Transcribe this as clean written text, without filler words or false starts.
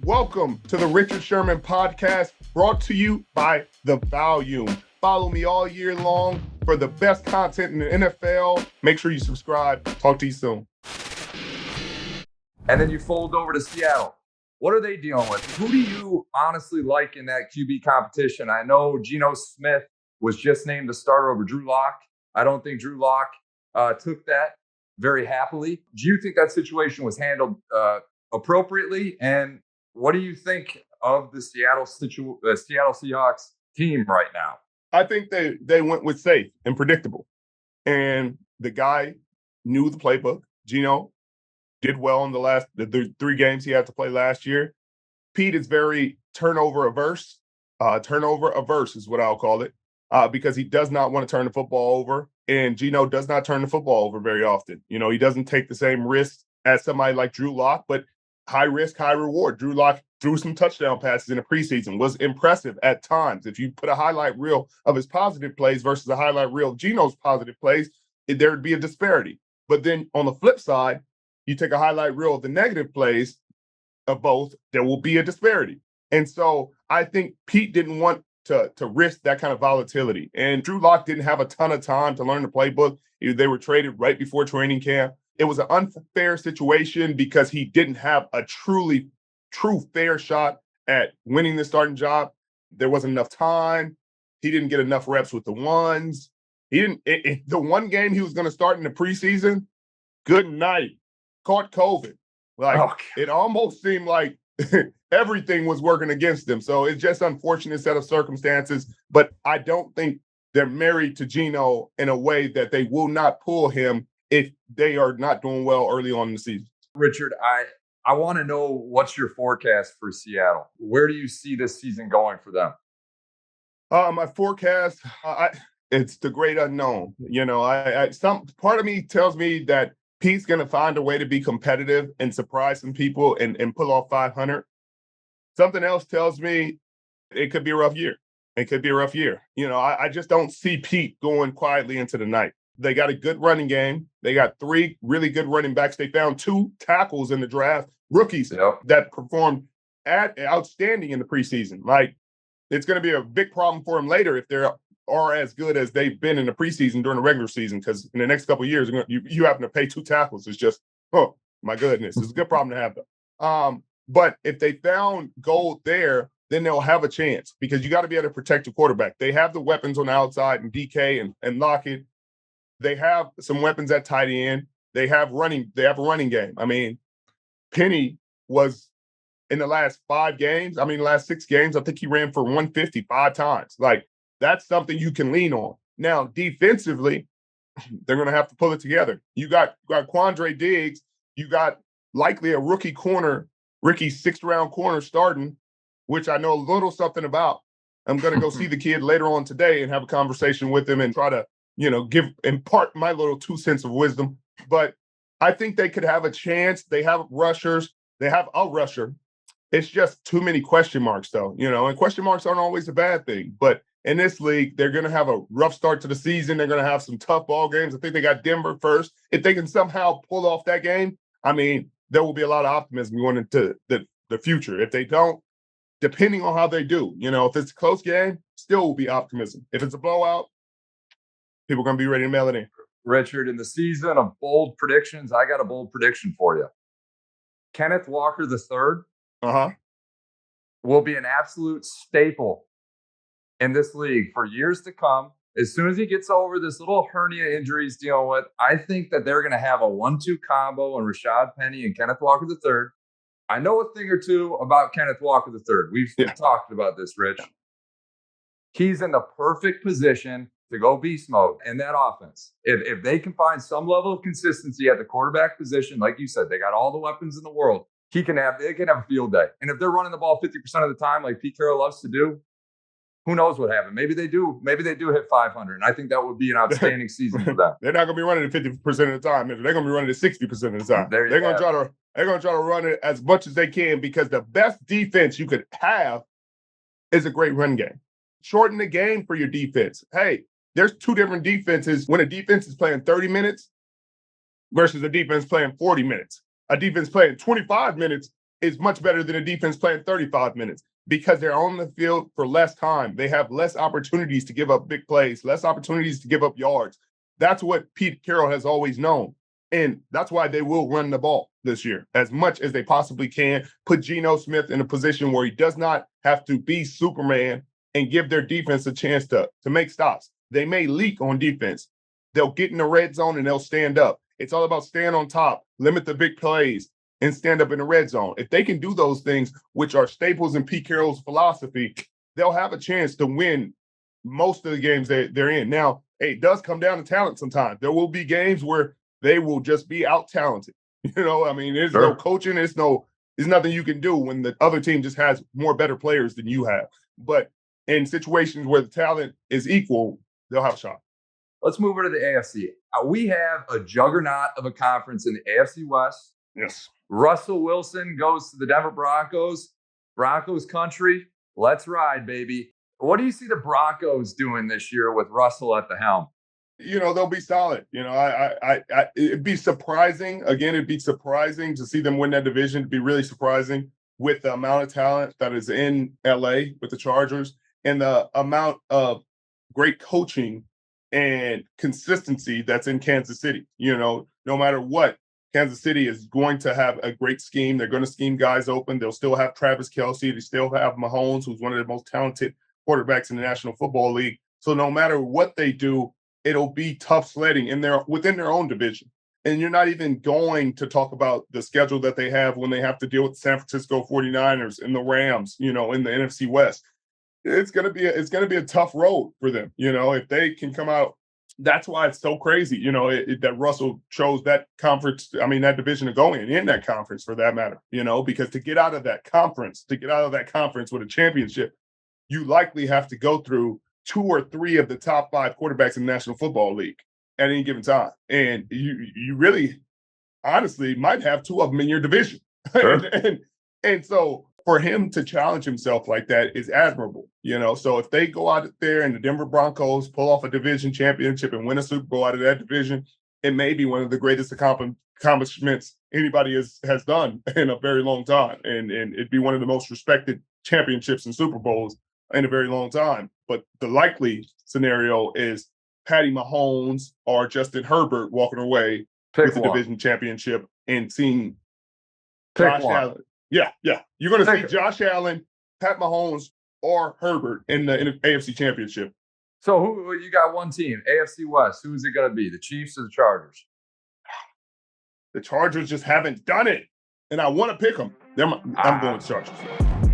Welcome to the Richard Sherman podcast, brought to you by The Volume. Follow me all year long for the best content in the NFL. Make sure you subscribe. Talk to you soon. And then you fold over to Seattle. What are they dealing with? Who do you honestly like in that QB competition? I know Geno Smith was just named the starter over Drew Lock. I don't think Drew Lock took that very happily. Do you think that situation was handled appropriately? And what do you think of the Seattle Seahawks team right now? I think they went with safe and predictable. And the guy knew the playbook. Geno did well in the 3 games he had to play last year. Pete is very turnover averse. Turnover averse is what I'll call it, because he does not want to turn the football over. And Geno does not turn the football over very often. You know, he doesn't take the same risks as somebody like Drew Lock, but high risk, high reward. Drew Lock threw some touchdown passes in the preseason, was impressive at times. If you put a highlight reel of his positive plays versus a highlight reel of Geno's positive plays, there would be a disparity. But then on the flip side, you take a highlight reel of the negative plays of both, there will be a disparity. And so I think Pete didn't want to risk that kind of volatility. And Drew Lock didn't have a ton of time to learn the playbook. They were traded right before training camp. It was an unfair situation because he didn't have a true fair shot at winning the starting job. There wasn't enough time. He didn't get enough reps with the ones. The one game he was going to start in the preseason, good night, caught COVID. It almost seemed like everything was working against him. So it's just unfortunate set of circumstances. But I don't think they're married to Geno in a way that they will not pull him if they are not doing well early on in the season. Richard, I want to know, what's your forecast for Seattle? Where do you see this season going for them? My forecast, it's the great unknown. You know, some part of me tells me that Pete's going to find a way to be competitive and surprise some people and pull off 500. Something else tells me it could be a rough year. You know, I just don't see Pete going quietly into the night. They got a good running game. They got 3 really good running backs. They found 2 tackles in the draft, rookies that performed outstanding in the preseason. Like, it's going to be a big problem for them later if they are as good as they've been in the preseason during the regular season, because in the next couple of years, you happen to pay 2 tackles. It's just, oh, my goodness. It's a good problem to have, though. But if they found gold there, then they'll have a chance, because you got to be able to protect your quarterback. They have the weapons on the outside, and DK and Lockett. They have some weapons at tight end. They have a running game. I mean, Penny was in the last 6 games, I think he ran for 150 5 times. Like, that's something you can lean on. Now, defensively, they're going to have to pull it together. You got Quandre Diggs. You got likely a rookie 6th-round corner starting, which I know a little something about. I'm going to go see the kid later on today and have a conversation with him and try to, impart my little 2 cents of wisdom. But I think they could have a chance. They have rushers. They have a rusher. It's just too many question marks, though, and question marks aren't always a bad thing. But in this league, they're going to have a rough start to the season. They're going to have some tough ball games. I think they got Denver first. If they can somehow pull off that game, there will be a lot of optimism going into the future. If they don't, depending on how they do, if it's a close game, still will be optimism. If it's a blowout, people are going to be ready to mail it in. Richard, in the season of bold predictions, I got a bold prediction for you. Kenneth Walker III will be an absolute staple in this league for years to come. As soon as he gets over this little hernia injury he's dealing with, I think that they're going to have a 1-2 combo in Rashad Penny and Kenneth Walker III. I know a thing or two about Kenneth Walker III. We've talked about this, Rich. He's in the perfect position to go beast mode in that offense. If they can find some level of consistency at the quarterback position, like you said, they got all the weapons in the world. They can have a field day. And if they're running the ball 50% of the time, like Pete Carroll loves to do, who knows what happened? Maybe they do hit 500. And I think that would be an outstanding season for them. They're not going to be running it 50% of the time. They're going to be running it 60% of the time. They're going to try to run it as much as they can, because the best defense you could have is a great run game. Shorten the game for your defense. Hey, there's 2 different defenses when a defense is playing 30 minutes versus a defense playing 40 minutes. A defense playing 25 minutes is much better than a defense playing 35 minutes because they're on the field for less time. They have less opportunities to give up big plays, less opportunities to give up yards. That's what Pete Carroll has always known. And that's why they will run the ball this year as much as they possibly can, put Geno Smith in a position where he does not have to be Superman and give their defense a chance to make stops. They may leak on defense. They'll get in the red zone and they'll stand up. It's all about staying on top, limit the big plays, and stand up in the red zone. If they can do those things, which are staples in Pete Carroll's philosophy, they'll have a chance to win most of the games they're in. Now, it does come down to talent sometimes. There will be games where they will just be out-talented. You know, I mean, there's no coaching. There's nothing you can do when the other team just has more better players than you have. But in situations where the talent is equal, they'll have a shot. Let's move over to the AFC. We have a juggernaut of a conference in the AFC West. Yes. Russell Wilson goes to the Denver Broncos. Broncos country. Let's ride, baby. What do you see the Broncos doing this year with Russell at the helm? You know, they'll be solid. You know, it'd be surprising. Again, it'd be surprising to see them win that division. It'd be really surprising with the amount of talent that is in LA with the Chargers and the amount of great coaching and consistency that's in Kansas City. You know, no matter what, Kansas City is going to have a great scheme. They're going to scheme guys open. They'll still have Travis Kelce. They still have Mahomes, who's one of the most talented quarterbacks in the National Football League. So no matter what they do, it'll be tough sledding within their own division. And you're not even going to talk about the schedule that they have when they have to deal with the San Francisco 49ers and the Rams, you know, in the NFC West. It's going to be a tough road for them. You know, if they can come out, that's why it's so crazy, you know, that Russell chose that conference. I mean, that division to go in that conference for that matter, you know, because to get out of that conference with a championship, you likely have to go through 2 or 3 of the top 5 quarterbacks in the National Football League at any given time. And you really, honestly, might have 2 of them in your division. Sure. and so for him to challenge himself like that is admirable, you know. So if they go out there and the Denver Broncos pull off a division championship and win a Super Bowl out of that division, it may be one of the greatest accomplishments anybody has done in a very long time. And it'd be one of the most respected championships and Super Bowls in a very long time. But the likely scenario is Patty Mahomes or Justin Herbert walking away with the division championship and seeing Josh Allen. Yeah. You're going to see Josh Allen, Pat Mahomes, or Herbert in the AFC Championship. So who you got? One team, AFC West. Who is it going to be? The Chiefs or the Chargers? The Chargers just haven't done it, and I want to pick them. I'm going with the Chargers.